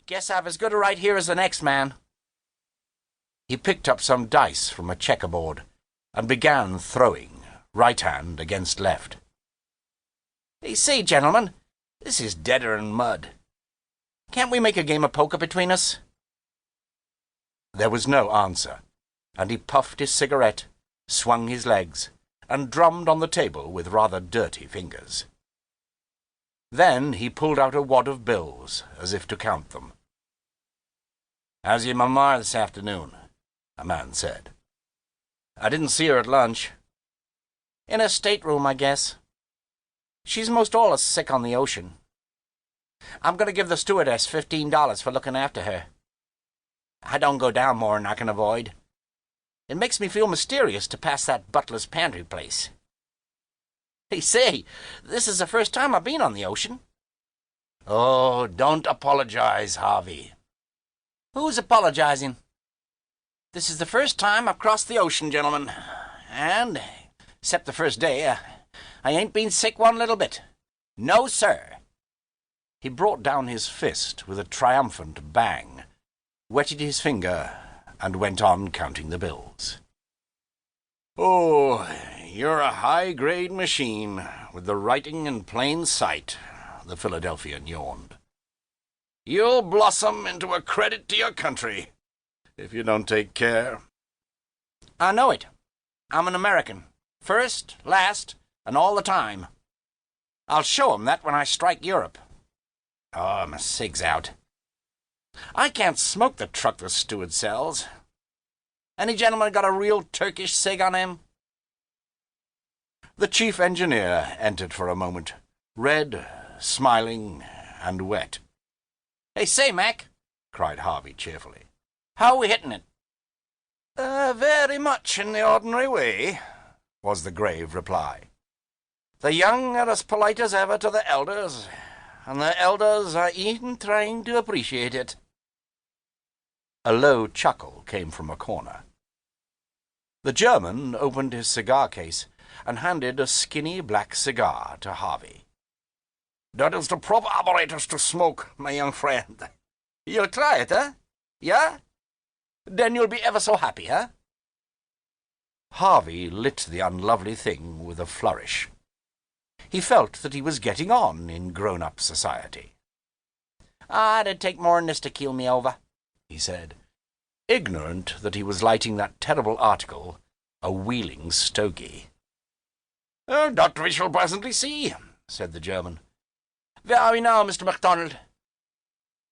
Guess I've as good a right here as the next man." He picked up some dice from a checkerboard and began throwing, right hand against left. "You see, gentlemen, this is deader than mud. Can't we make a game of poker between us?" There was no answer, and he puffed his cigarette, swung his legs, and drummed on the table with rather dirty fingers. Then he pulled out a wad of bills, as if to count them. "How's your mamma this afternoon?" a man said. "I didn't see her at lunch." "In her stateroom, I guess. She's most allus sick on the ocean. I'm going to give the stewardess $15 for looking after her. I don't go down more'n I can avoid. It makes me feel mysterious to pass that butler's pantry place. Hey, say, this is the first time I've been on the ocean." "Oh, don't apologize, Harvey." "Who's apologizing? This is the first time I've crossed the ocean, gentlemen, and, except the first day, I ain't been sick one little bit. No, sir." He brought down his fist with a triumphant bang, wetted his finger, and went on counting the bills. "Oh, you're a high-grade machine, with the writing in plain sight," the Philadelphian yawned. "You'll blossom into a credit to your country, if you don't take care." "I know it. I'm an American, first, last, and all the time. I'll show 'em that when I strike Europe. Oh, my cig's out. I can't smoke the truck the steward sells. Any gentleman got a real Turkish cig on him?" The chief engineer entered for a moment, red, smiling, and wet. "Hey, say, Mac," cried Harvey cheerfully. "How are we hitting it?" Very much in the ordinary way," was the grave reply. "The young are as polite as ever to the elders, and the elders are e'en trying to appreciate it." A low chuckle came from a corner. The German opened his cigar case and handed a skinny black cigar to Harvey. "That is the proper apparatus to smoke, my young friend. You'll try it, eh? Yeah? Then you'll be ever so happy, eh?" Harvey lit the unlovely thing with a flourish. He felt that he was getting on in grown-up society. "It'd take more'n this to keel me over," he said, ignorant that he was lighting that terrible article, a wheeling stogie. "That we shall presently see," said the German. "Where are we now, Mr. MacDonald?"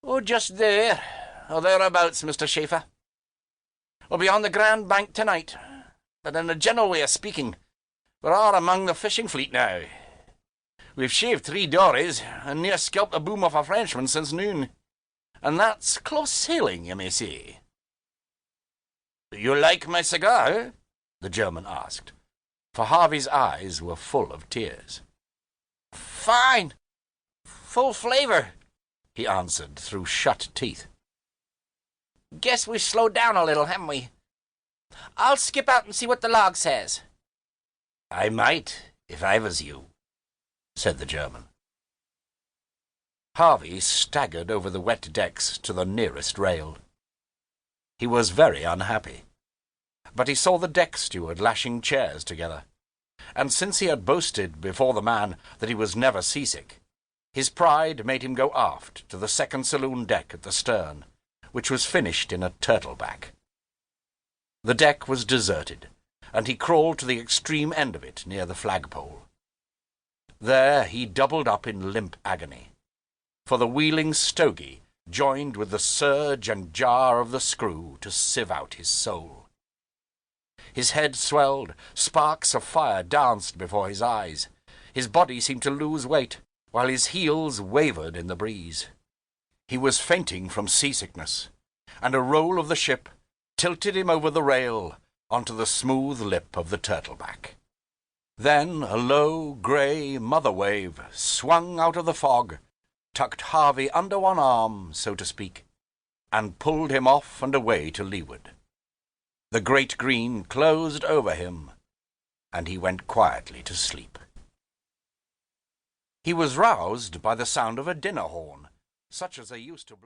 "Oh, just there, or thereabouts, Mr. Schaefer. We'll be on the Grand Bank tonight, but in a general way of speaking, we're all among the fishing fleet now. We've shaved 3 dories, and near scalped the boom off a Frenchman since noon, and that's close sailing, you may say." "You like my cigar, eh?" the German asked, for Harvey's eyes were full of tears. "Fine! Full flavour," he answered through shut teeth. "Guess we've slowed down a little, haven't we? I'll skip out and see what the log says." "I might, if I was you," said the German. Harvey staggered over the wet decks to the nearest rail. He was very unhappy, but he saw the deck steward lashing chairs together, and since he had boasted before the man that he was never seasick, his pride made him go aft to the second saloon deck at the stern, which was finished in a turtleback. The deck was deserted, and he crawled to the extreme end of it near the flagpole. There he doubled up in limp agony, for the wheeling stogie joined with the surge and jar of the screw to sieve out his soul. His head swelled, sparks of fire danced before his eyes, his body seemed to lose weight, while his heels wavered in the breeze. He was fainting from seasickness, and a roll of the ship tilted him over the rail onto the smooth lip of the turtleback. Then a low, grey mother wave swung out of the fog, tucked Harvey under one arm, so to speak, and pulled him off and away to leeward. The great green closed over him, and he went quietly to sleep. He was roused by the sound of a dinner horn, such as they used to blow.